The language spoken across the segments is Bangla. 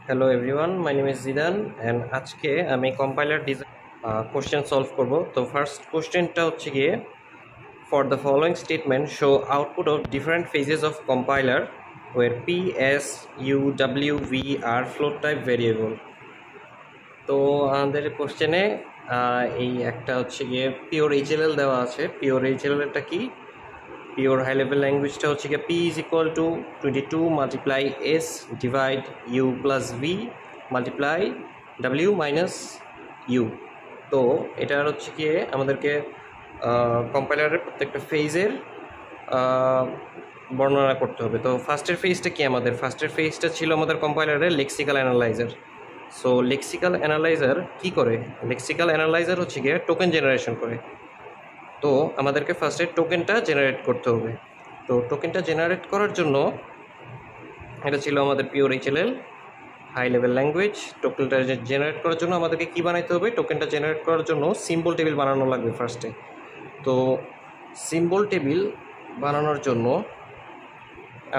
Hello everyone, my name is Zidan and আজকে আমি কম্পাইলার ডিজাইন কোশ্চেন সলভ করব। তো ফার্স্ট কোশ্চেনটা হচ্ছে গিয়ে for the following statement show output of different phases of compiler where p, s, u, w, v are float type variable। তো আমাদের কোশ্চেনে এই একটা হচ্ছে গিয়ে পিওর এইচএলএল দেওয়া আছে। পিওর এইচএলএল এটা কি? পিওর হাই লেভেল ল্যাঙ্গুয়েজটা হচ্ছে গিয়ে p is equal to 22 multiply s divide u plus v multiply w minus u। তো এটার হচ্ছে গিয়ে আমাদেরকে কম্পাইলারের প্রত্যেকটা ফেজের বর্ণনা করতে হবে। তো ফার্স্টের ফেজটা কি? আমাদের ফার্স্টের ফেজটা ছিল আমাদের কম্পাইলারের lexical analyser. So lexical analyser কি করে? লেক্সিক্যাল অ্যানালাইজার হচ্ছে গিয়ে টোকেন জেনারেশন করে। তো আমাদেরকে ফার্স্টে টোকেনটা জেনারেট করতে হবে। তো টোকেনটা জেনারেট করার জন্য এটা ছিল আমাদের pure HLL high level language. টোকেনটা জেনারেট করার জন্য আমাদেরকে কী বানাইতে হবে? টোকেনটা জেনারেট করার জন্য সিম্বল টেবিল বানানো লাগবে ফার্স্টে। তো সিম্বল টেবিল বানানোর জন্য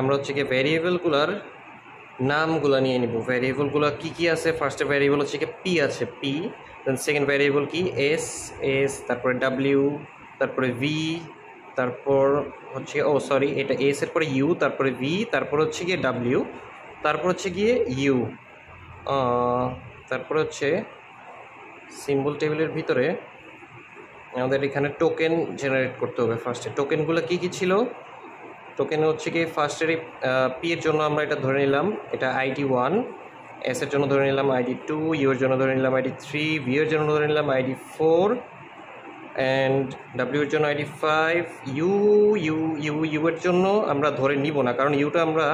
আমরা হচ্ছে গিয়ে ভ্যারিয়েবলগুলোর নামগুলো নিয়ে নিব। ভ্যারিয়েবলগুলো কী কী আছে? ফার্স্টে ভ্যারিয়েবল হচ্ছে গিয়ে পি আছে, পি। দেন সেকেন্ড ভ্যারিয়েবল কি? এস, এস, তারপরে ডাব্লিউ, তারপরে ভি, তারপর হচ্ছে এটা এস এর পরে ইউ, তারপরে ভি, তারপর হচ্ছে গিয়ে ডাব্লিউ, তারপর হচ্ছে গিয়ে ইউ। তারপর হচ্ছে সিম্বল টেবিলের ভিতরে আমাদের এখানে টোকেন জেনারেট করতে হবে। ফার্স্টে টোকেনগুলো কী কী ছিল? টোকেন হচ্ছে গিয়ে ফার্স্টের পি এর জন্য আমরা এটা ধরে নিলাম এটা আইডি 1, এস এর জন্য ধরে নিলাম আইডি 2, ইউ এর জন্য ধরে নিলাম আইডি 3, ভি এর জন্য ধরে নিলাম আইডি 4 অ্যান্ড ডাব্লিউ এর জন্য আইডি 5। ইউ এর জন্য আমরা ধরে নিব না, কারণ ইউটা আমরা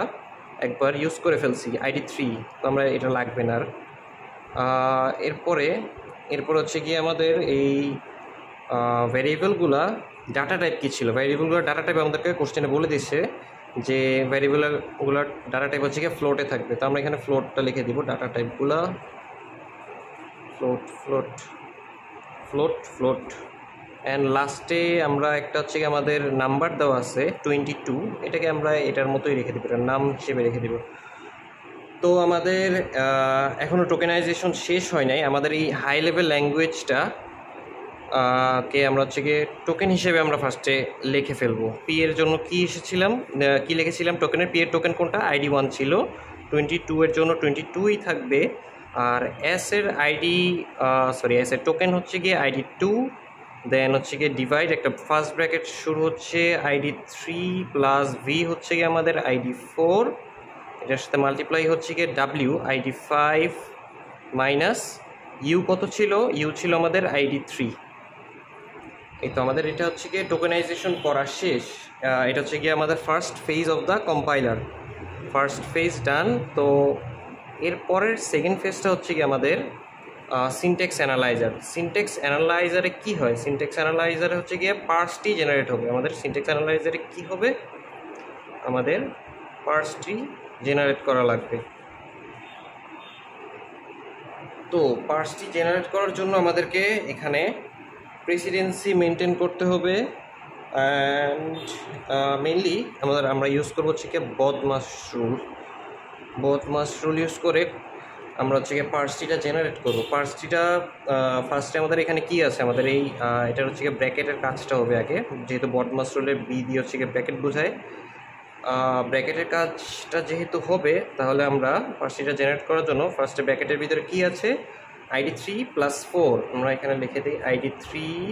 একবার ইউজ করে ফেলছি আইডি 3, তো আমরা এটা লাগবে না। এরপর হচ্ছে গিয়ে আমাদের এই ভ্যারিয়েবলগুলা ডাটা টাইপ কী ছিল? ভ্যারিয়েবলগুলোর ডাটা টাইপ আমাদেরকে কোশ্চেনে বলে দিচ্ছে যে ভ্যারিয়েবলগুলোর ডাটা টাইপ হচ্ছে গিয়ে ফ্লোটে থাকবে। তো আমরা এখানে ফ্লোটটা লিখে দিব। ডাটা টাইপগুলা ফ্লোট অ্যান্ড লাস্টে আমরা একটা হচ্ছে গিয়ে আমাদের নাম্বার দেওয়া আছে 22, এটাকে আমরা এটার মতোই রেখে দেবো, এটার নাম হিসেবে রেখে দেব। তো আমাদের এখনও টোকেনাইজেশন শেষ হয় নাই। আমাদের এই হাই লেভেল ল্যাঙ্গুয়েজটা কে আমরা হচ্ছে গিয়ে টোকেন হিসেবে আমরা ফার্স্টে লিখে ফেলবো। পি এর জন্য কি লিখেছিলাম? টোকেনের পি এর টোকেন কোনটা? আইডি 1 ছিল। 22 এর জন্য 22ই থাকবে। আর এস এর এস এর টোকেন হচ্ছে গিয়ে আইডি 2। দেন হচ্ছে গিয়ে ডিভাইড একটা ফার্স্ট ব্র্যাকেট শুরু হচ্ছে আইডি 3 প্লাস ভি হচ্ছে গিয়ে আমাদের আইডি 4, এটার সাথে মাল্টিপ্লাই হচ্ছে গিয়ে ডাব্লিউ আইডি 5 মাইনাস ইউ কত ছিল? ইউ ছিল আমাদের আইডি 3। এই তো আমাদের এটা হচ্ছে গিয়ে টোকেনাইজেশন করা শেষ। এটা হচ্ছে গিয়ে আমাদের first phase of the compiler. First phase done. তো এরপরের সেকেন্ড ফেজটা হচ্ছে গিয়ে আমাদের সিনট্যাক্স অ্যানালাইজার। সিনট্যাক্স অ্যানালাইজারে কী হয়? সিনট্যাক্স অ্যানালাইজারে হচ্ছে গিয়ে পার্সটি জেনারেট হবে। আমাদের সিনট্যাক্স অ্যানালাইজারে কী হবে? আমাদের পার্সটি জেনারেট করা লাগবে। তো পার্সটি জেনারেট করার জন্য আমাদেরকে এখানে প্রেসিডেন্সি মেনটেন করতে হবে। অ্যান্ড মেনলি আমরা ইউজ করবো হচ্ছে কি বদমাস রুল ইউজ করে আমরা হচ্ছে গিয়ে পার্সটিটা জেনারেট করবো। পার্সটিটা ফার্স্টে আমাদের এখানে কি আছে? আমাদের এই এটার হচ্ছে গিয়ে ব্র্যাকেটের কাজটা হবে আগে, যেহেতু বদমাস রুলের বি দিয়ে হচ্ছে গিয়ে ব্র্যাকেট বোঝায়। ব্র্যাকেটের কাজটা যেহেতু হবে, তাহলে আমরা পার্সটিটা জেনারেট করার জন্য ফার্স্টে ব্র্যাকেটের ভিতরে কি আছে? আইডি 3 প্লাস 4 আমরা এখানে লিখে দিই আইডি 3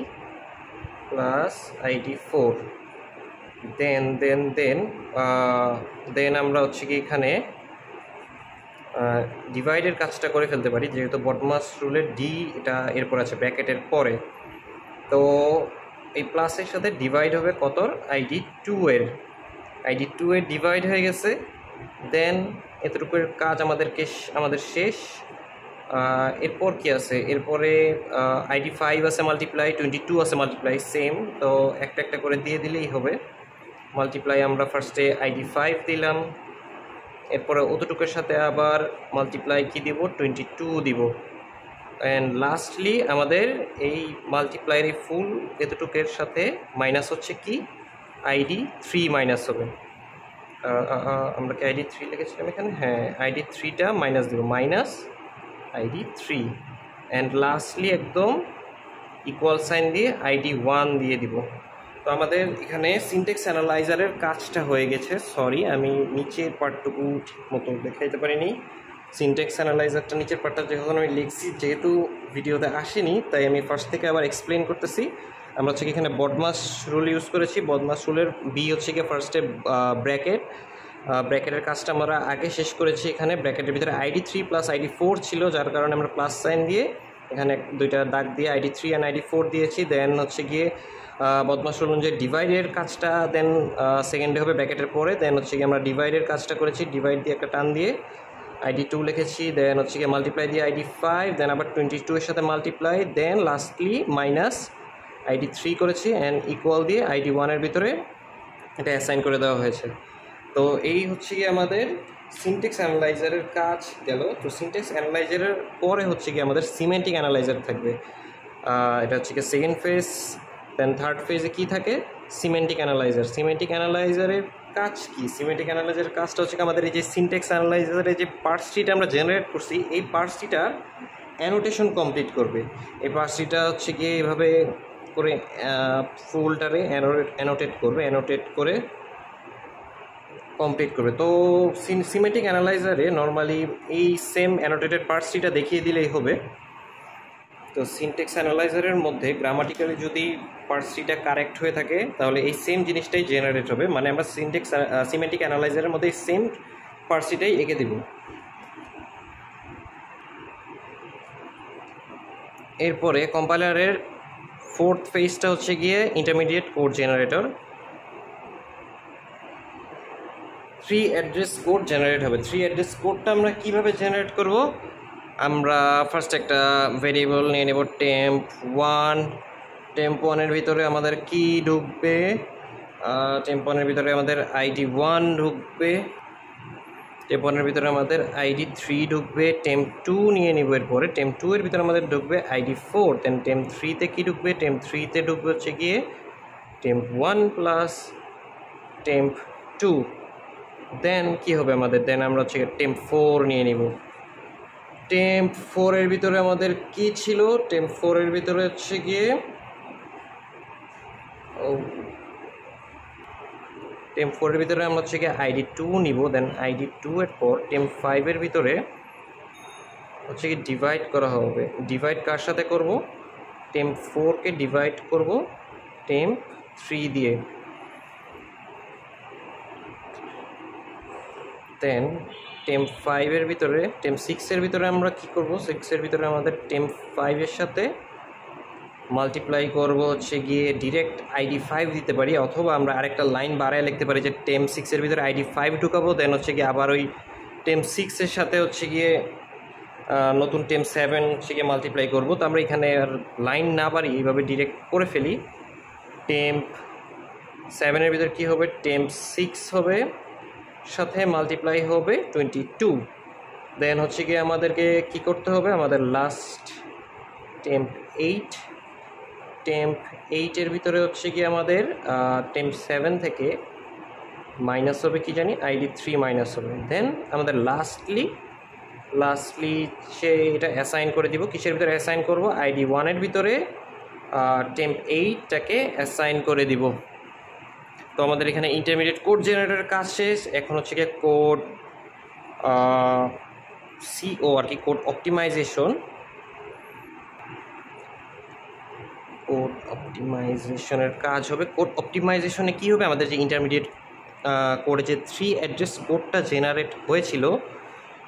প্লাস আইডি 4। দেন আমরা হচ্ছে কি এখানে ডিভাইডের কাজটা করে ফেলতে পারি, যেহেতু বদমাস রুলের ডি এটা এরপর আছে ব্র্যাকেটের পরে। তো এই প্লাসের সাথে ডিভাইড হবে কতর? আইডি 2 এর। আইডি 2 এর ডিভাইড হয়ে গেছে। দেন এতটুকুর কাজ আমাদের শেষ। এরপর কি আছে? এরপরে আইডি 5 আছে মাল্টিপ্লাই, 22 আছে মাল্টিপ্লাই, সেম। তো একটা একটা করে দিয়ে দিলেই হবে। মাল্টিপ্লাই আমরা ফার্স্টে আইডি 5 দিলাম, এরপরে অতটুকুর সাথে আবার মাল্টিপ্লাই কি দিব? 22 দিব। অ্যান্ড লাস্টলি আমাদের এই মাল্টিপ্লাইয়ের এই ফুল এতটুকুর সাথে মাইনাস হচ্ছে কি? আইডি 3 মাইনাস হবে। আমরা কি আইডি 3 লিখেছিলাম এখানে? হ্যাঁ, আইডি 3টা মাইনাস দেবো, মাইনাস আইডি 3, অ্যান্ড লাস্টলি একদম ইকুয়াল সাইন দিয়ে আইডি 1 দিয়ে দিব। তো আমাদের এখানে সিনট্যাক্স অ্যানালাইজারের কাজটা হয়ে গেছে। সরি, আমি নিচের পার্টটুকু ঠিক মতো দেখাইতে পারিনি। সিনট্যাক্স অ্যানালাইজারটা নিচের পার্টটা যখন আমি লিখছি, যেহেতু ভিডিওতে আসেনি, তাই আমি ফার্স্ট থেকে আবার এক্সপ্লেন করতেছি। আমরা হচ্ছে কি এখানে বদমাস রুল ইউজ করেছি। বদমাস রুলের বি হচ্ছে গিয়ে ফার্স্টে ব্র্যাকেট, ব্র্যাকেটের কাজটা আমরা আগে শেষ করেছি। এখানে ব্র্যাকেটের ভিতরে আইডি 3 প্লাস আইডি 4 ছিল, যার কারণে আমরা প্লাস সাইন দিয়ে এখানে দুইটা দাগ দিয়ে আইডি 3 অ্যান্ড আইডি 4 দিয়েছি। দেন হচ্ছে গিয়ে বদমাস রুল অনুযায়ী ডিভাইডের কাজটা দেন সেকেন্ডে হবে ব্র্যাকেটের পরে। দেন হচ্ছে গিয়ে আমরা ডিভাইডের কাজটা করেছি, ডিভাইড দিয়ে একটা টান দিয়ে আইডি 2 লিখেছি। দেন হচ্ছে গিয়ে মাল্টিপ্লাই দিয়ে আইডি 5, দেন আবার 22 এর সাথে মাল্টিপ্লাই, দেন লাস্টলি মাইনাস আইডি 3 করেছি, অ্যান্ড ইকুয়াল দিয়ে আইডি 1-এর ভিতরে এটা অ্যাসাইন করে দেওয়া হয়েছে। তো এই হচ্ছে গিয়ে আমাদের সিনট্যাক্স অ্যানালাইজারের কাজ গেল। তো সিনট্যাক্স অ্যানালাইজারের পরে হচ্ছে গিয়ে আমাদের সিমেন্টিক অ্যানালাইজার থাকবে। এটা হচ্ছে গিয়ে সেকেন্ড ফেজ। দেন থার্ড ফেজে কী থাকে? Semantic analyser. সিমেন্টিক অ্যানালাইজারের কাজ কি? সিমেন্টিক অ্যানালাইজারের কাজটা হচ্ছে আমাদের এই যে সিনট্যাক্স অ্যানালাইজারের যে পার্টসটিটা আমরা জেনারেট করছি, এই পার্টসটিটা অ্যানোটেশন কমপ্লিট করবে। এই পার্টসটিটা হচ্ছে গিয়ে এভাবে করে ফুলটারে অ্যানোটেট করবে, অ্যানোটেট করে কমপ্লিট করবে। তো সিমেন্টিক অ্যানালাইজারে নর্মালি এই সেম অ্যানোটেটেড পার্টসটিটা দেখিয়ে দিলেই হবে। তো সিনট্যাক্স অ্যানালাইজারের মধ্যে গ্রামাটিক্যালি যদি পার্টসটিটা কারেক্ট হয়ে থাকে, তাহলে এই সেম জিনিসটাই জেনারেট হবে। মানে আমরা সিমেন্টিক অ্যানালাইজারের মধ্যে এই সেম পার্টসটিটাই এঁকে দিব। এরপরে কম্পাইলারের ফোর্থ ফেজটা হচ্ছে গিয়ে intermediate code generator. 3 address code generate হবে। 3 অ্যাড্রেস কোডটা আমরা কীভাবে জেনারেট করব? আমরা ফার্স্ট একটা ভেরিয়েবল নিয়ে নেব temp1। temp1-এর ভিতরে আমাদের কি ঢুকবে? temp1-এর ভিতরে আমাদের আইডি 1 ঢুকবে, temp1-এর ভিতরে আমাদের আইডি 3 ঢুকবে। temp2 নিয়ে নিব। এরপরে temp2-এর ভিতরে আমাদের ঢুকবে আইডি 4। দেন temp3-তে কী ঢুকবে? temp3-তে ঢুকবে হচ্ছে গিয়ে temp1 প্লাস temp2। দেন কি হবে আমাদের? দেন আমরা হচ্ছে temp4 নিয়ে নিব। temp4-এর ভিতরে আমাদের কি ছিল? temp4-এর ভিতরে হচ্ছে গিয়ে temp4-এর ভিতরে আমরা হচ্ছে গিয়ে আইডি 2 নিব। দেন আইডি 2-এর পর temp5-এর ভিতরে হচ্ছে কি ডিভাইড করা হবে। ডিভাইড কার সাথে করব? temp4-কে ডিভাইড করব temp3 দিয়ে। দেন temp5-এর ভিতরে temp6-এর ভিতরে আমরা কি করব? 6-এর ভিতরে আমাদের temp5-এর সাথে মাল্টিপ্লাই করব হচ্ছে গিয়ে ডিরেক্ট আইডি 5 দিতে পারি, অথবা আমরা আরেকটা লাইন বাড়ায় লিখতে পারি যে temp6-এর ভিতরে আইডি 5 ঢুকাবো। দেন হচ্ছে গিয়ে আবার ওই temp6-এর সাথে হচ্ছে গিয়ে নতুন temp7 হচ্ছে গিয়ে মাল্টিপ্লাই করব। তো আমরা এখানে আর লাইন না পারি, এইভাবে ডিরেক্ট করে ফেলি। temp7-এর ভিতরে কী হবে? temp6 হবে, সাথে মাল্টিপ্লাই হবে 22। দেন হচ্ছে গিয়ে আমাদেরকে কি করতে হবে? আমাদের লাস্ট temp8। temp8-এর ভিতরে হচ্ছে গিয়ে আমাদের temp7 থেকে মাইনাস হবে কি জানি, আইডি 3 মাইনাস হবে। দেন আমাদের লাস্টলি সে এটা অ্যাসাইন করে দিব। কিসের ভিতরে অ্যাসাইন করব? আইডি 1-এর ভিতরে temp8টাকে অ্যাসাইন করে দিব। তো আমাদের এখানে ইন্টারমিডিয়েট কোড জেনারেটরের কাজ শেষ। এখন হচ্ছে গিয়ে কোড সিও আর কি, কোড অপটিমাইজেশনের কাজ হবে। কোড অপটিমাইজেশনে কী হবে? আমাদের যে ইন্টারমিডিয়েট কোডে যে 3 অ্যাড্রেস কোডটা জেনারেট হয়েছিল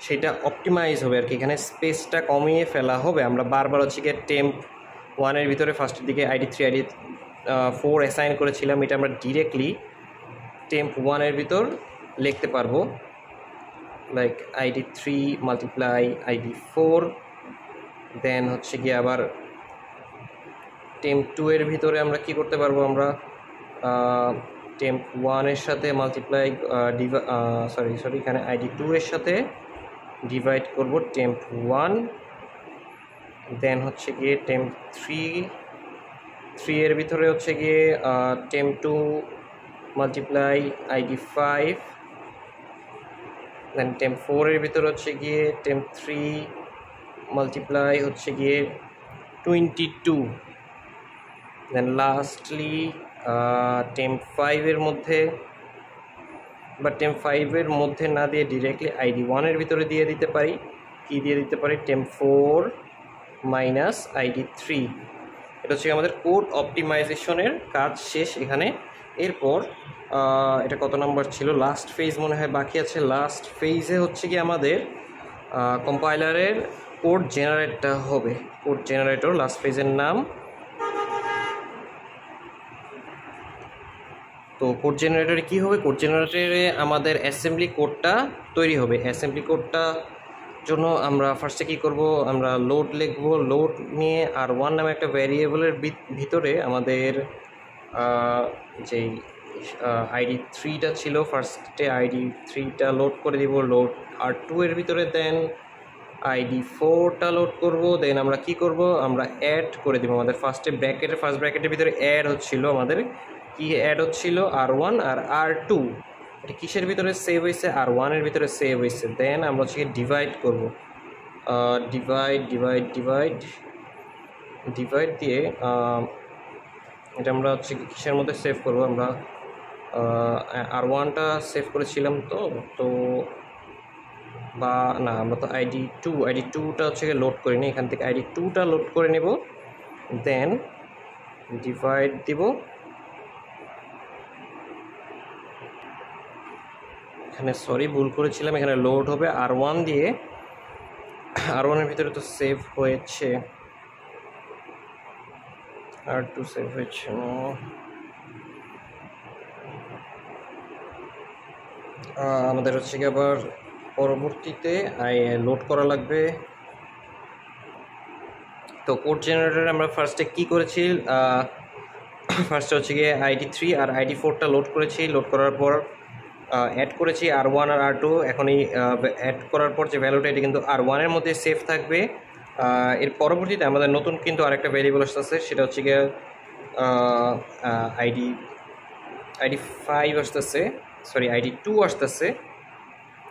সেটা অপটিমাইজ হবে আর কি। এখানে স্পেসটা কমিয়ে ফেলা হবে। আমরা বারবার হচ্ছে গিয়ে temp1-এর ভিতরে ফার্স্টের দিকে আইডি 3 আইডি 4 অ্যাসাইন করেছিলাম, এটা আমরা ডিরেক্টলি temp1-এর ভিতর লিখতে পারবো, লাইক আইডি 3 মাল্টিপ্লাই আইডি 4। দেন হচ্ছে গিয়ে আবার temp2-এর ভিতরে আমরা কি করতে পারবো? আমরা temp1-এর সাথে মাল্টিপ্লাই এখানে আইডি 2-এর সাথে ডিভাইড করব temp1। দেন হচ্ছে গিয়ে temp3-এর ভিতরে হচ্ছে গিয়ে temp2 মাল্টিপ্লাই আইডি 5। দেন টেম্প 4 এর ভিতরে হচ্ছে গিয়ে টেম্প 3 মাল্টিপ্লাই হচ্ছে গিয়ে 22। দেন লাস্টলি টেম্প 5 এর মধ্যে বা টেম্প 5 এর মধ্যে না দিয়ে ডিরেক্টলি আইডি 1 এর ভিতরে দিয়ে দিতে পারি। কি দিয়ে দিতে পারি? Temp 4 minus ID 3। এটা হচ্ছে আমাদের কোড অপটিমাইজেশনের কাজ শেষ এখানে। এরপর এটা কত নাম্বার ছিল? লাস্ট ফেজ মনে হয় বাকি আছে। লাস্ট ফেজে হচ্ছে কি আমাদের কম্পাইলারের কোড জেনারেটটা হবে। কোড জেনারেটর লাস্ট ফেজের নাম। তো কোড জেনারেটরে কী হবে? কোড জেনারেটরে আমাদের অ্যাসেম্বলি কোডটা তৈরি হবে। অ্যাসেম্বলি কোডটা জন্য আমরা ফার্স্টে কী করব? আমরা লোড লিখব। লোড নিয়ে R1 নামে একটা ভ্যারিয়েবলের ভিতরে আমাদের যেই আইডি 3টা ছিল, ফার্স্টে আইডি 3টা লোড করে দিব লোড R2 এর ভিতরে। দেন আইডি 4টা লোড করব। দেন আমরা কি করব? আমরা অ্যাড করে দিব। আমাদের ফার্স্ট ব্র্যাকেটের ভিতরে অ্যাড হচ্ছিল, আমাদের কি অ্যাড হচ্ছিল? R1 আর R2। এটা কিসের ভিতরে সেভ হয়েছে? R1 এর ভিতরে সেভ হয়েছে। দেন আমরা হচ্ছে ডিভাইড করব। ডিভাইড দিয়ে এটা আমরা হচ্ছে কিসের মধ্যে সেভ করব? আমরা R1টা সেভ করেছিলাম তো বা না, আমরা তো আইডি 2টা হচ্ছে লোড করিনি। এখান থেকে আইডি 2টা লোড করে নেব। দেন ডিভাইড দিব। এখানে সরি ভুল করেছিলাম, এখানে লোড হবে R1 দিয়ে। R1 এর ভিতরে তো সেভ হয়েছে, R2 সেভ হয়েছে। আমাদের হচ্ছে কি আবার পরবর্তীতে লোড করা লাগবে। তো কোড জেনারেটরে আমরা ফার্স্টে কি করেছি? ফার্স্টে হচ্ছে গিয়ে আইডি 3 আর আইডি 4টা লোড করেছি। লোড করার পর অ্যাড করেছি R1 আর R2। এখন এই অ্যাড করার পর যে ভ্যালুটা, এটা কিন্তু R1 এর মধ্যে সেভ থাকবে। এর পরবর্তীতে আমাদের নতুন কিন্তু আরেকটা ভ্যারিয়েবল আসতেছে, সেটা হচ্ছে গিয়ে আইডি 5 আসতেছে, সরি আইডি 2 আসতেছে।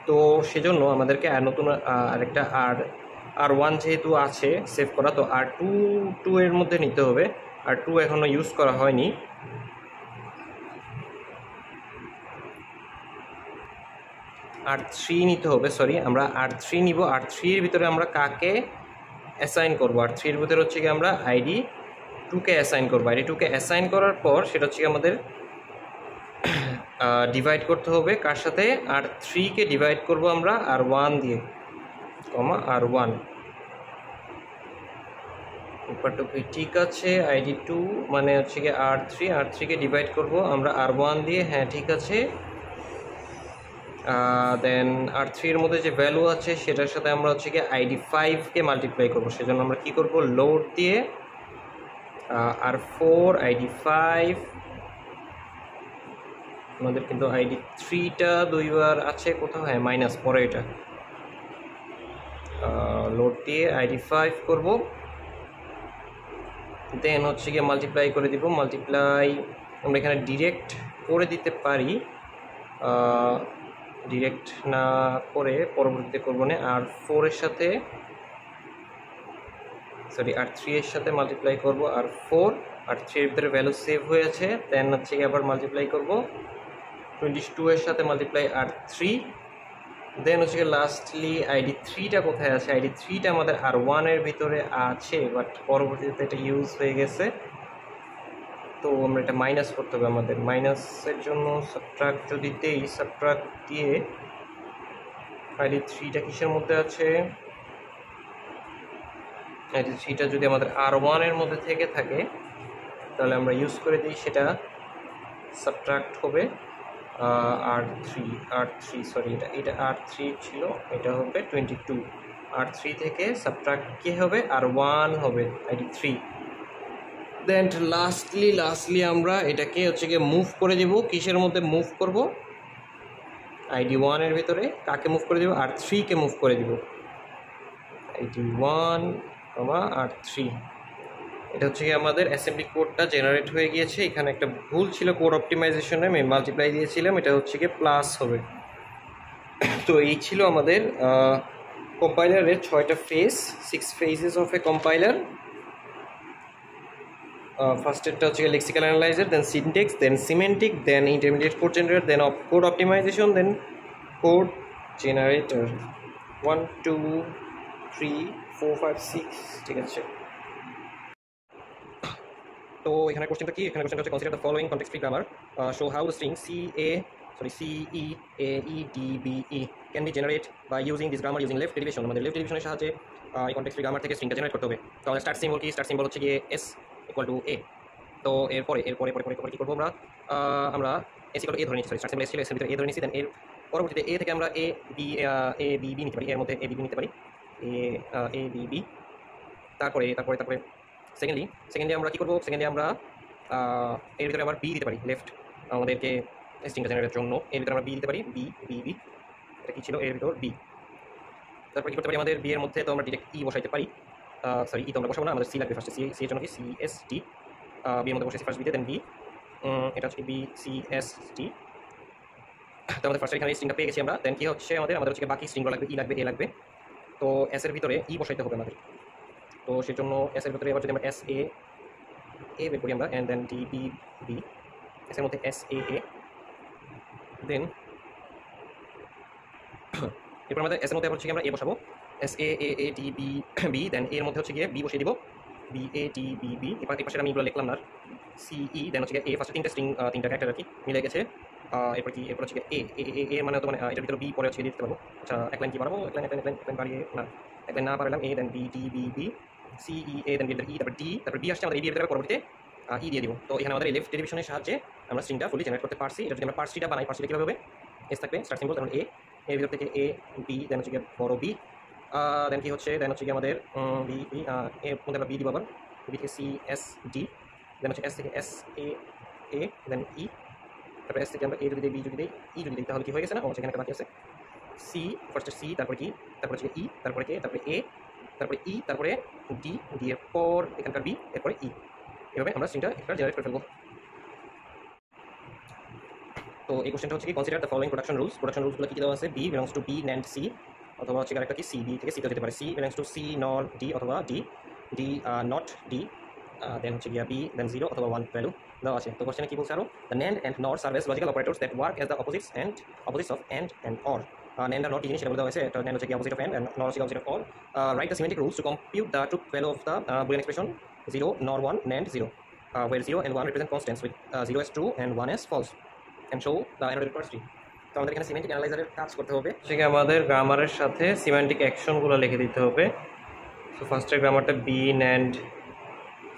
তো সেজন্য আমাদেরকে নতুন আরেকটা R1 যেহেতু আছে সেভ করা, তো R2 এর মধ্যে নিতে হবে। R2 এখনও ইউজ করা হয়নি। R3 নিতে হবে, সরি আমরা R3 নিব। R3 এর ভিতরে আমরা কাকে অ্যাসাইন করব? R3 এর ভিতরে হচ্ছে কি আমরা আইডি 2কে অ্যাসাইন করবো। আইডি 2কে অ্যাসাইন করার পর সেটা হচ্ছে কি আমাদের ডিভাইড করতে হবে। কার সাথে? R3কে ডিভাইড করব আমরা R1 দিয়ে, R1 উপরটুকু ঠিক আছে। আইডি 2 মানে হচ্ছে কি R3কে ডিভাইড করব আমরা R1 দিয়ে, হ্যাঁ ঠিক আছে। দেন R3 এর মধ্যে যে ভ্যালু আছে সেটার সাথে আমরা হচ্ছে কি আইডি 5কে মাল্টিপ্লাই করবো। সেজন্য আমরা কি করব? লোড দিয়ে R4 আইডি 5। আমাদের কিন্তু আইডি 3টা দুইবার আছে কোথাও, হ্যাঁ মাইনাস পরে, এটা লোড দিয়ে আইডি 5 করব। দেন হচ্ছে গিয়ে মাল্টিপ্লাই করে দিব। মাল্টিপ্লাই আমরা এখানে ডিরেক্ট করে দিতে পারি, ডিরেক্ট না করে পরবর্তীতে করবো না। R4 এর সাথে, সরি R3 এর সাথে মাল্টিপ্লাই করব R4। R3 এর ভিতরে ভ্যালু সেভ হয়ে আছে। দেন হচ্ছে গিয়ে আবার মাল্টিপ্লাই করব 22 এর সাথে মাল্টিপ্লাই R3। দেন হচ্ছে গিয়ে লাস্টলি আইডি 3টা কোথায় আছে? আইডি 3টা আমাদের R1 এর ভিতরে আছে, বাট পরবর্তীতে এটা ইউজ হয়ে গেছে। তো আমরা এটা মাইনাস করতে হবে। আমাদের মাইনাসের জন্য সাবট্রাক্ট যদি দেই, সাবট্রাক্ট দিয়ে আইডি 3টা কিসের মধ্যে আছে? আইডি 3টা যদি আমাদের R1 এর মধ্যে থেকে থাকে তাহলে আমরা ইউজ করে দিই, সেটা সাবট্রাক্ট হবে R3 সরি এটা R3 ছিল, এটা হবে 22। R3 থেকে সাবট্রাক্ট কি হবে? R1 হবে আইডি 3। দেন লাস্টলি আমরা এটাকে হচ্ছে গিয়ে মুভ করে দেব। কিসের মধ্যে মুভ করব? আইডি 1 এর ভিতরে। কাকে মুভ করে দেব? R3কে মুভ করে দেব। ID 1, R3। এটা হচ্ছে কি আমাদের অ্যাসেম্বলি কোডটা জেনারেট হয়ে গিয়েছে। এখানে একটা ভুল ছিল কোড অপটিমাইজেশনে, আমি মাল্টিপ্লাই দিয়েছিলাম, এটা হচ্ছে কি প্লাস হবে। তো এই ছিল আমাদের কম্পাইলারের 6টা ফেজ, 6 phases অফ এ কম্পাইলার। ফার্স্টেরটা হচ্ছে lexical analyser, then syntax, then semantic, then intermediate code generator, then code optimisation, then code generator. 1 2 3 4 5 6, ঠিক আছে। তো এখানে কোশ্চেনটা কি? এখানে কোশ্চেনটা হচ্ছে consider the following context free grammar, show how the string CEAEDBE can be generate by using this grammar using left derivation. আমাদের লেফট ডেরিভেশনের সাহায্যে এই কনটেক্সট ফ্রি গ্রামার থেকে স্ট্রিংটা জেনারেট করতে হবে। তো আমাদের স্টার্ট সিম্বল কি? স্টার্ট সিম্বল হচ্ছে গিয়ে S ইকুয়াল টু A। তো এরপরে কি করবো আমরা? আমরা S ইকুয়াল টু A ধরে নিচ্ছি, স্টার্ট সিম্বল S ছিল, S এর ভিতরে A ধরে নিচ্ছি, দেন এর পরবর্তীতে A থেকে আমরা A B B নিতে পারি, এর মধ্যে A B B নিতে পারি, A B B। তারপরে সেকেন্ডলি আমরা কি করবো? সেকেন্ডলি আমরা এর ভিতরে আবার বি দিতে পারি, লেফট আমাদেরকে স্ট্রিংটা জেনারেটের জন্য এর ভিতরে আমরা বি দিতে পারি, বি। এটা কি ছিল? এর ভিতর বি। তারপরে কি করতে পারি? আমাদের বি এর মধ্যে তো আমরা ডিরেক্ট ই বসাইতে পারি, সরি ই তো আমরা বসাবো না, আমাদের সি লাগবে ফার্স্টে। সি এর জন্য কি? CST, বি এর মধ্যে বসেছি ফার্স্ট বিতে, দেন বি, এটা হচ্ছে বি CST। তো আমাদের ফার্স্টে এখানে স্ট্রিংটা পেয়ে গেছি আমরা। দেন কি হচ্ছে আমাদের হচ্ছে বাকি স্ট্রিংগুলো লাগবে, ই লাগবে, এ লাগবে। তো এস এর ভিতরে ই বসাইতে হবে আমাদের। তো সেই জন্য এস এর ভিতরে আবার যদি আমরা SA বের করি আমরা, অ্যান্ড দেন DBB, এস এর মধ্যে SAA, দেন এরপর আমাদের এস এর মধ্যে হচ্ছে আমরা এ বসাবো, SAAADBB, দেন এর মধ্যে হচ্ছে গিয়ে বি বসিয়ে দিব, BADBB। এবার এই পাশে আমি এগুলো লিখলাম না, CE, দেন হচ্ছে এ। ফার্স্টে তিনটা স্ট্রিং, তিনটা ক্যারেক্টার আর কি মিলে গেছে। এরপর হচ্ছে এ মানে তো মানে এটার ভিতরে বি পরে হচ্ছে দিতে পারবো। আচ্ছা, এক লাইন কি বাড়াবো? এক লাইন বাড়িয়ে না, এক লাইন না বাড়ালাম, এ দেন BDBB, CEA, দেন ই, তারপর বি আসছে আমাদের, এই বি এর ভিতরে পরবর্তীতে ই দিয়ে দিব। তো এখানে আমাদের লেফট ডেরিভেশনের সাহায্যে আমরা স্ট্রিংটা ফুলি জেনারেট করতে পারছি। এটা যদি আমরা পার্সিটা বানাই, পার্সিটা কীভাবে হবে? এস থাকবে স্টার্ট সিম্বল, তখন এর ভিতর থেকে A B, দেন হচ্ছে গিয়ে বড় বি, দেন কি হচ্ছে? দেন হচ্ছে গিয়ে আমাদের বি এর মধ্যে আমরা বি দিব, আবার বি থেকে CSD, দেন হচ্ছে এস থেকে SA, দেন ই, তারপরে এস থেকে আমরা এ যদি দিই, বি যদি দিই, ই যদি দিই, তাহলে কি হয়ে গেছে না? ও সেখানে একটা বাকি আছে, সি, ফার্স্টে সি, তারপরে কি? তারপরে হচ্ছে ই, তারপরে কে, তারপরে এ, তারপরে ই, তারপরে ডি, ডি এর পর এখানকার বি, এরপরে ই। এভাবে আমরা স্ট্রিংটা একটা জেনারেট করে ফেলবো। তো এই কোশ্চেনটা হচ্ছে কি? Consider the following production rules. Production রুলসগুলো কি দেওয়া আছে? B belongs to B NAND C, অথবা হচ্ছে আরেকটা কি সি, বি থেকে সিতে যেতে পারে, C belongs to C not D, অথবা ডি নট ডি, দেন হচ্ছে গিয়া বি, দেন 0 অথবা 1 ভ্যালু দেওয়া আছে। তো কোশ্চেনে কি বলছে আরো? The NAND and NOR serve as logical operators that work as the opposites of AND and OR. NAND আর NOR কি জিনিস সেটা বলে দেওয়া হয়েছে। এটা NAND হচ্ছে কি opposite of AND, and NOR হচ্ছে opposite of OR. Write the semantic rules to compute the truth value of the Boolean expression 0 NOR 1 NAND 0, where 0 and 1 represent constants with 0 as true and 1 as false, and show the annotated parts tree. তো আমাদের এখানে সিমেন্টিক অ্যানালাইজারের কাজ করতে হবে, সেটা আমাদের গ্রামারের সাথে সিমেন্টিক অ্যাকশনগুলো লিখে দিতে হবে। সো ফার্স্টের গ্রামারটা বি NAND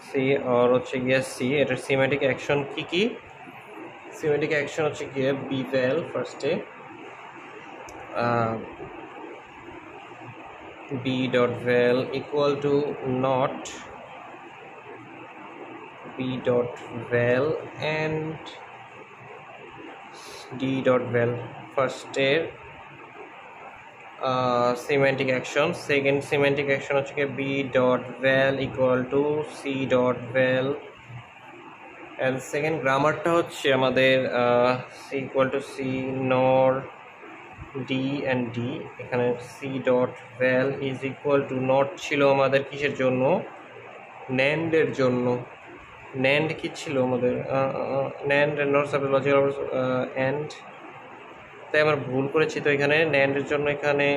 C আর হচ্ছে গিয়ে সি, এটার সিমেন্টিক অ্যাকশন কি কি? সিমেন্টিক অ্যাকশন হচ্ছে গিয়ে বি ভ্যাল, ফার্স্টে B dot val equal to not B dot val and D dot val. ফার্স্টের semantic action, second semantic action হচ্ছে গিয়ে B dot val equal to C dot val, and second গ্রামারটা হচ্ছে আমাদের C equal to C nor D and D. এখানে C dot val is equal to not ছিল আমাদের কিসের জন্য? ন্যান্ডের জন্য। ন্যান্ড কি ছিল আমাদের? NAND and not sub logical and, তাই আমরা ভুল করেছি। তো এখানে ন্যান্ডের জন্য এখানে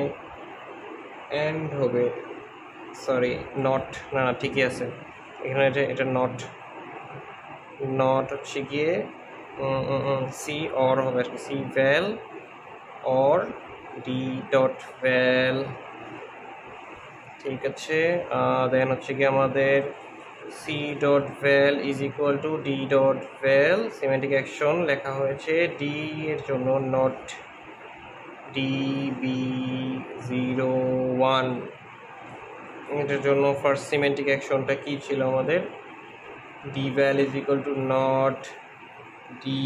অ্যান্ড হবে, সরি নট, না ঠিকই আছে এখানে, এটা নট হচ্ছে গিয়ে সি অর হবে আর কি, C val or D dot val, ঠিক আছে। দেন হচ্ছে গিয়ে আমাদের C dot val is equal to D dot val. Semantic action লেখা হয়েছে ডি এর জন্য নট DB01, এটার জন্য ফার্স্ট সিমেন্টিক অ্যাকশনটা কি ছিল আমাদের? D val is equal to not D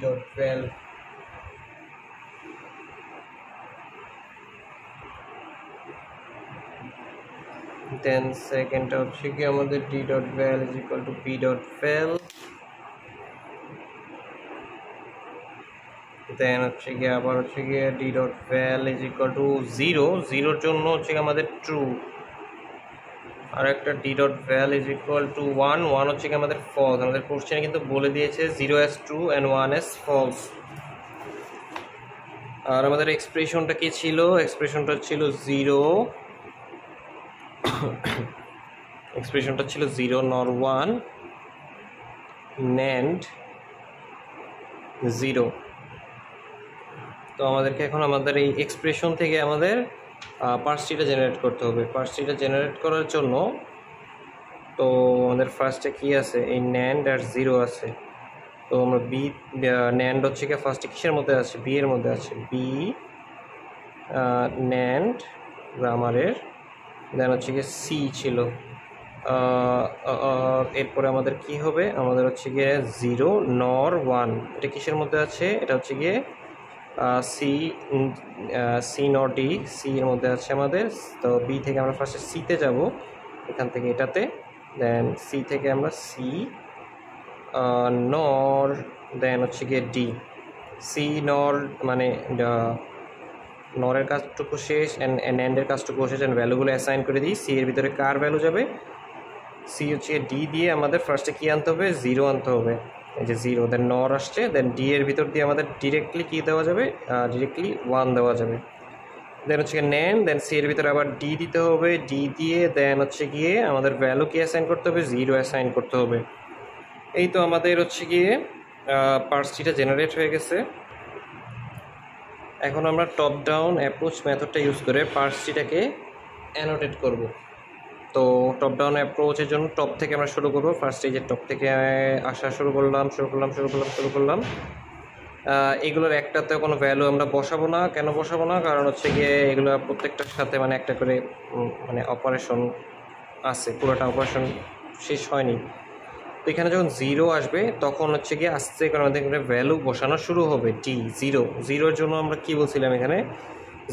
dot val, then সেকেন্ডটা হচ্ছে কি আমাদের D dot val is equal to B dot val, then হচ্ছে গিয়ে আবার হচ্ছে গিয়ে D dot val is equal to 0, 0-র জন্য হচ্ছে গিয়ে আমাদের ট্রু, আর একটা D dot val is equal to 1, 1 হচ্ছে গিয়ে আমাদের ফলস। আমাদের কোশ্চেনে কিন্তু বলে দিয়েছে 0 as true and 1 as false. আর আমাদের এক্সপ্রেশনটা কি ছিল? এক্সপ্রেশনটা ছিল 0, এক্সপ্রেশনটা ছিল 0 nor 1 NAND 0। তো আমাদেরকে এখন আমাদের এই এক্সপ্রেশন থেকে আমাদের পার্স ট্রিটা জেনারেট করতে হবে। পার্স ট্রিটা জেনারেট করার জন্য তো আমাদের ফার্স্টে কি আছে? এই NAND আর 0 আছে। তো আমরা বি NAND হচ্ছে কি ফার্স্টে কিসের মধ্যে আছে? বি এর মধ্যে আছে। বি NAND গ্রামারের, দেন হচ্ছে গিয়ে সি ছিল। এরপরে আমাদের কি হবে? আমাদের হচ্ছে গিয়ে 0 nor 1, এটা কিসের মধ্যে আছে? এটা হচ্ছে গিয়ে সি নর ডি, সি এর মধ্যে আছে আমাদের। তো বি থেকে আমরা ফার্স্টে সিতে যাব, এখান থেকে এটাতে, দেন সি থেকে আমরা সি নর, দেন হচ্ছে গিয়ে ডি। সি নর মানে নরের কাজটুকু শেষ, অ্যান্ডের কাজটুকু শেষ, অ্যান্ড ভ্যালুগুলো অ্যাসাইন করে দিই। সি এর ভিতরে কার ভ্যালু যাবে? সি হচ্ছে ডি দিয়ে আমাদের ফার্স্টে কী আনতে হবে? 0 আনতে হবে। এই যে 0, দেন নর আসছে, দেন ডি এর ভিতর দিয়ে আমাদের ডিরেক্টলি কী দেওয়া যাবে? ডিরেক্টলি 1 দেওয়া যাবে। দেন হচ্ছে গিয়ে নেন, দেন সি এর ভিতরে আবার ডি দিতে হবে, ডি দিয়ে দেন হচ্ছে গিয়ে আমাদের ভ্যালু কি অ্যাসাইন করতে হবে? 0 অ্যাসাইন করতে হবে। এই তো আমাদের হচ্ছে গিয়ে পার্স ট্রিটা জেনারেট হয়ে গেছে। এখন আমরা টপ ডাউন অ্যাপ্রোচ মেথডটা ইউজ করে পার্স ট্রিটাকে অ্যানোটেট করব। তো টপ ডাউন অ্যাপ্রোচের জন্য টপ থেকে আমরা শুরু করব। ফার্স্ট এই যে টপ থেকে আসা শুরু করলাম। এগুলোর একটাতে কোনো ভ্যালু আমরা বসাবো না। কেন বসাবো না? কারণ হচ্ছে গিয়ে এগুলো প্রত্যেকটার সাথে মানে একটা করে মানে অপারেশন আছে, পুরোটা অপারেশন শেষ হয়নি। তো এখানে যখন 0 আসবে তখন হচ্ছে গিয়ে আস্তে করে আমাদের এখানে ভ্যালু বসানো শুরু হবে। ডি 0-0-এর জন্য আমরা কি বলছিলাম এখানে?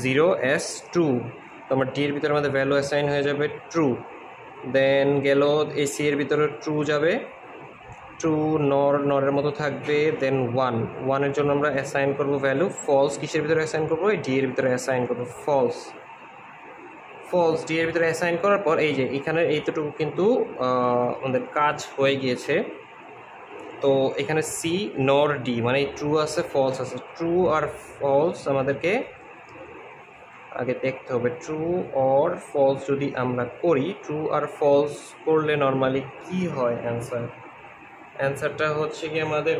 0 as ট্রু। তো আমার ডি এর ভিতরে আমাদের ভ্যালু অ্যাসাইন হয়ে যাবে ট্রু। দেন গেল এই সি এর ভিতরে ট্রু যাবে, ট্রু নরের মতো থাকবে। দেন 1-1-এর জন্য আমরা অ্যাসাইন করবো ভ্যালু ফলস। কিসের ভিতরে অ্যাসাইন করবো? এই ডি এর ভিতরে অ্যাসাইন করবো ফলস। ডি এর ভিতরে অ্যাসাইন করার পর এই যে এখানে এইটুকু কিন্তু আমাদের কাজ হয়ে গিয়েছে। তো এখানে সি নর ডি মানে ট্রু আছে ফলস আছে। ট্রু আর ফলস আমাদেরকে আগে দেখতে হবে। ট্রু অর ফলস যদি আমরা করি, ট্রু আর ফলস করলে নর্মালি কি হয় অ্যান্সারটা হচ্ছে কি আমাদের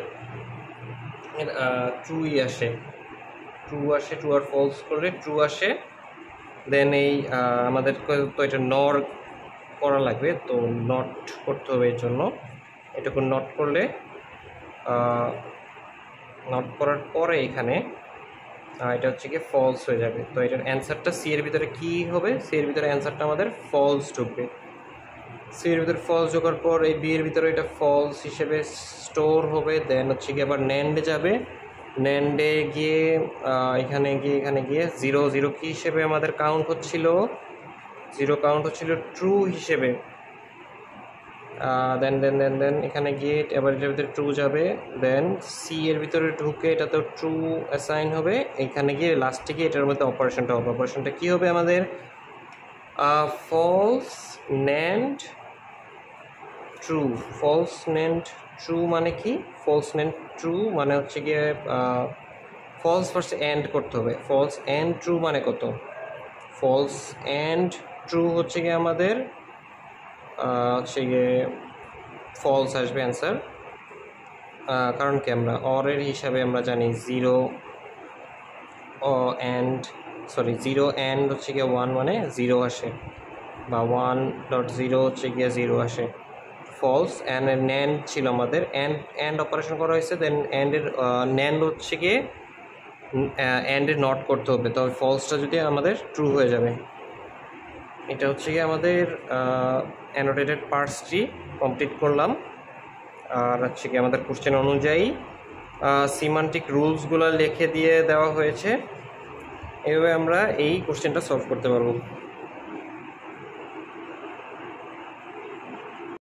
ট্রুই আসে। ট্রু আর ফলস করলে ট্রু আসে। দেন এই আমাদের তো এটা নর করা লাগবে, তো নট করতে হবে। এর জন্য এটুকু নট করলে নট করার পরে এখানে এটা হচ্ছে কি ফলস হয়ে যাবে। তো এটার অ্যান্সারটা সি এর ভিতরে কি হবে? সি এর ভিতরে অ্যান্সারটা আমাদের ফলস ঢুকবে। সি এর ভিতরে ফলস ঢোকার পর এই বি এর ভিতরে এটা ফলস হিসেবে স্টোর হবে। দেন হচ্ছে কি আবার ন্যান্ডে যাবে, ন্যান্ডে গিয়ে এখানে গিয়ে 0 কি হিসেবে আমাদের কাউন্ট হচ্ছিল? 0 কাউন্ট হচ্ছিল ট্রু হিসেবে। দেন এখানে গিয়ে এবার এটার ভিতরে ট্রু যাবে। দেন সি এর ভিতরে ঢুকে এটা তো ট্রু অ্যাসাইন হবে। এখানে গিয়ে লাস্টে গিয়ে এটার মধ্যে অপারেশনটা হবে। অপারেশনটা কী হবে আমাদের? False NAND true. False NAND true মানে কি? ফলস ন্যান্ড ট্রু মানে হচ্ছে গিয়ে ফলস ফার্স্ট অ্যান্ড করতে হবে। ফলস অ্যান্ড ট্রু মানে কত? ফলস অ্যান্ড ট্রু হচ্ছে গিয়ে আমাদের হচ্ছে গিয়ে ফলস আসবে অ্যান্সার। কারণ কি আমরা অরের হিসাবে আমরা জানি 0 অ্যান্ড হচ্ছে গিয়ে 1 মানে 0 আসে, বা 1.0 হচ্ছে গিয়ে 0 আসে। ফলস অ্যান্ড ন্যান্ড ছিল আমাদের, অ্যান্ড অপারেশন করা হয়েছে। দেন ন্যান্ড হচ্ছে গিয়ে অ্যান্ডে নট করতে হবে, তবে ফলসটা যদি আমাদের ট্রু হয়ে যাবে। এটা হচ্ছে গিয়ে আমাদের অ্যানোটেটেড পার্স ট্রি কমপ্লিট করলাম। আর হচ্ছে কি আমাদের কোশ্চেন অনুযায়ী সিমান্টিক রুলসগুলো লিখে দিয়ে দেওয়া হয়েছে। এইভাবে আমরা এই কোশ্চেনটা সলভ করতে পারবো।